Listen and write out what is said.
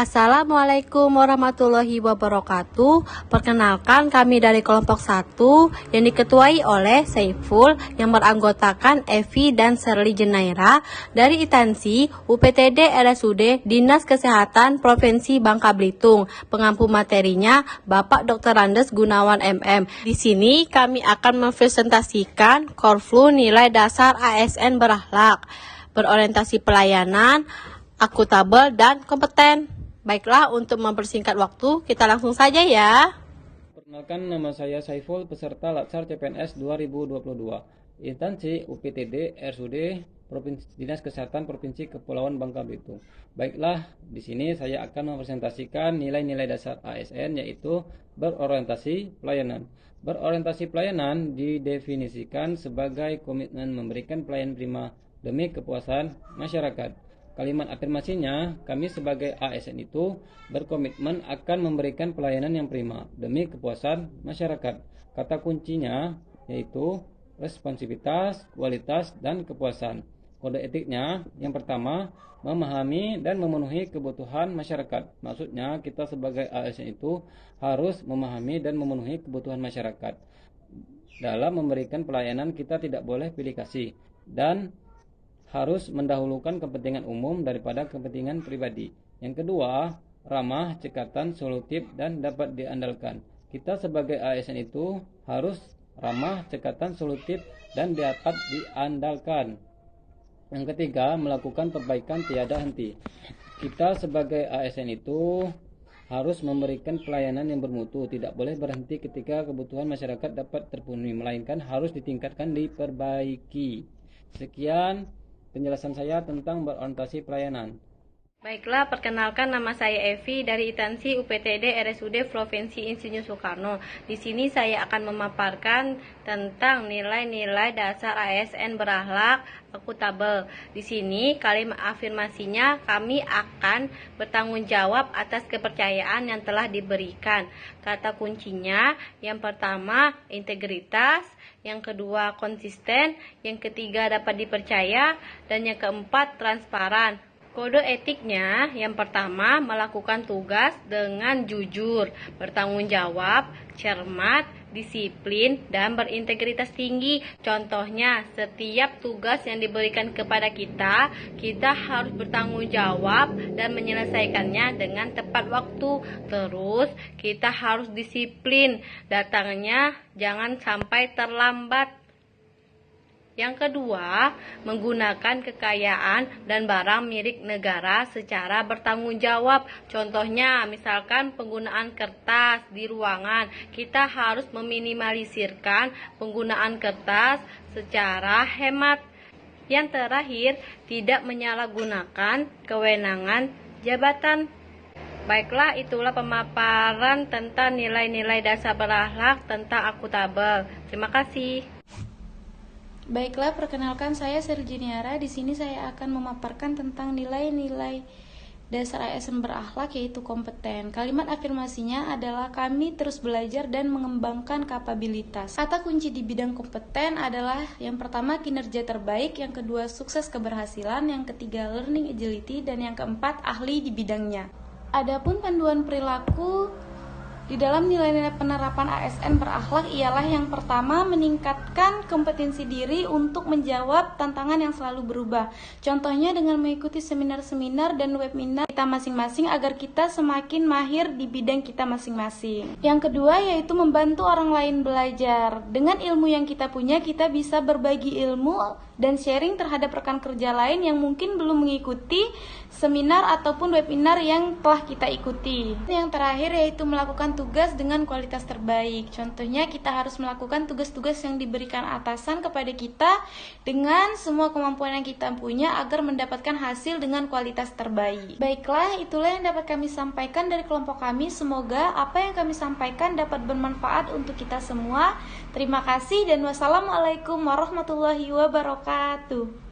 Assalamualaikum warahmatullahi wabarakatuh. Perkenalkan, kami dari kelompok 1 yang diketuai oleh Saiful yang beranggotakan Evi dan Serli Jenaira dari Itansi UPTD RSUD Dinas Kesehatan Provinsi Bangka Belitung. Pengampu materinya Bapak Dr. Andes Gunawan MM. Di sini kami akan mempresentasikan Korflu nilai dasar ASN berakhlak, berorientasi pelayanan, akuntabel, dan kompeten. Baiklah, untuk mempersingkat waktu, kita langsung saja ya. Perkenalkan, nama saya Saiful, peserta Latsar CPNS 2022. Instansi UPTD RSUD Dinas Kesehatan Provinsi Kepulauan Bangka Belitung. Baiklah, di sini saya akan mempresentasikan nilai-nilai dasar ASN, yaitu berorientasi pelayanan. Berorientasi pelayanan didefinisikan sebagai komitmen memberikan pelayanan prima demi kepuasan masyarakat. Kalimat afirmasinya, kami sebagai ASN itu berkomitmen akan memberikan pelayanan yang prima demi kepuasan masyarakat. Kata kuncinya yaitu responsivitas, kualitas, dan kepuasan. Kode etiknya yang pertama, memahami dan memenuhi kebutuhan masyarakat. Maksudnya kita sebagai ASN itu harus memahami dan memenuhi kebutuhan masyarakat. Dalam memberikan pelayanan kita tidak boleh pilih kasih dan harus mendahulukan kepentingan umum daripada kepentingan pribadi. Yang kedua, ramah, cekatan, solutif, dan dapat diandalkan. Kita sebagai ASN itu harus ramah, cekatan, solutif, dan dapat diandalkan. Yang ketiga, melakukan perbaikan tiada henti. Kita sebagai ASN itu harus memberikan pelayanan yang bermutu, tidak boleh berhenti ketika kebutuhan masyarakat dapat terpenuhi, melainkan harus ditingkatkan, diperbaiki. Sekian penjelasan saya tentang berorientasi pelayanan. Baiklah, perkenalkan, nama saya Evi dari Itansi UPTD RSUD Provinsi Insinyur Soekarno. Di sini saya akan memaparkan tentang nilai-nilai dasar ASN berakhlak akuntabel. Di sini kalimat afirmasinya, kami akan bertanggung jawab atas kepercayaan yang telah diberikan. Kata kuncinya, yang pertama integritas, yang kedua konsisten, yang ketiga dapat dipercaya, dan yang keempat transparan. Kode etiknya, yang pertama melakukan tugas dengan jujur, bertanggung jawab, cermat, disiplin, dan berintegritas tinggi. Contohnya, setiap tugas yang diberikan kepada kita harus bertanggung jawab dan menyelesaikannya dengan tepat waktu. Terus, kita harus disiplin, datangnya jangan sampai terlambat. Yang kedua, menggunakan kekayaan dan barang milik negara secara bertanggung jawab. Contohnya, misalkan penggunaan kertas di ruangan. Kita harus meminimalisirkan penggunaan kertas secara hemat. Yang terakhir, tidak menyalahgunakan kewenangan jabatan. Baiklah, itulah pemaparan tentang nilai-nilai dasar berakhlak tentang akuntabel. Terima kasih. Baiklah, perkenalkan, saya Serli Jenaira. Di sini saya akan memaparkan tentang nilai-nilai dasar ASN berakhlak, yaitu kompeten. Kalimat afirmasinya adalah kami terus belajar dan mengembangkan kapabilitas. Kata kunci di bidang kompeten adalah yang pertama kinerja terbaik, yang kedua sukses keberhasilan, yang ketiga learning agility, dan yang keempat ahli di bidangnya. Adapun panduan perilaku di dalam nilai-nilai penerapan ASN berakhlak ialah yang pertama, meningkatkan kompetensi diri untuk menjawab tantangan yang selalu berubah. Contohnya dengan mengikuti seminar-seminar dan webinar kita masing-masing agar kita semakin mahir di bidang kita masing-masing. Yang kedua yaitu membantu orang lain belajar. Dengan ilmu yang kita punya, kita bisa berbagi ilmu dan sharing terhadap rekan kerja lain yang mungkin belum mengikuti seminar ataupun webinar yang telah kita ikuti. Yang terakhir yaitu melakukan tugas dengan kualitas terbaik. Contohnya kita harus melakukan tugas-tugas yang diberikan atasan kepada kita dengan semua kemampuan yang kita punya agar mendapatkan hasil dengan kualitas terbaik. Baiklah, itulah yang dapat kami sampaikan dari kelompok kami. Semoga apa yang kami sampaikan dapat bermanfaat untuk kita semua. Terima kasih dan wassalamualaikum warahmatullahi wabarakatuh.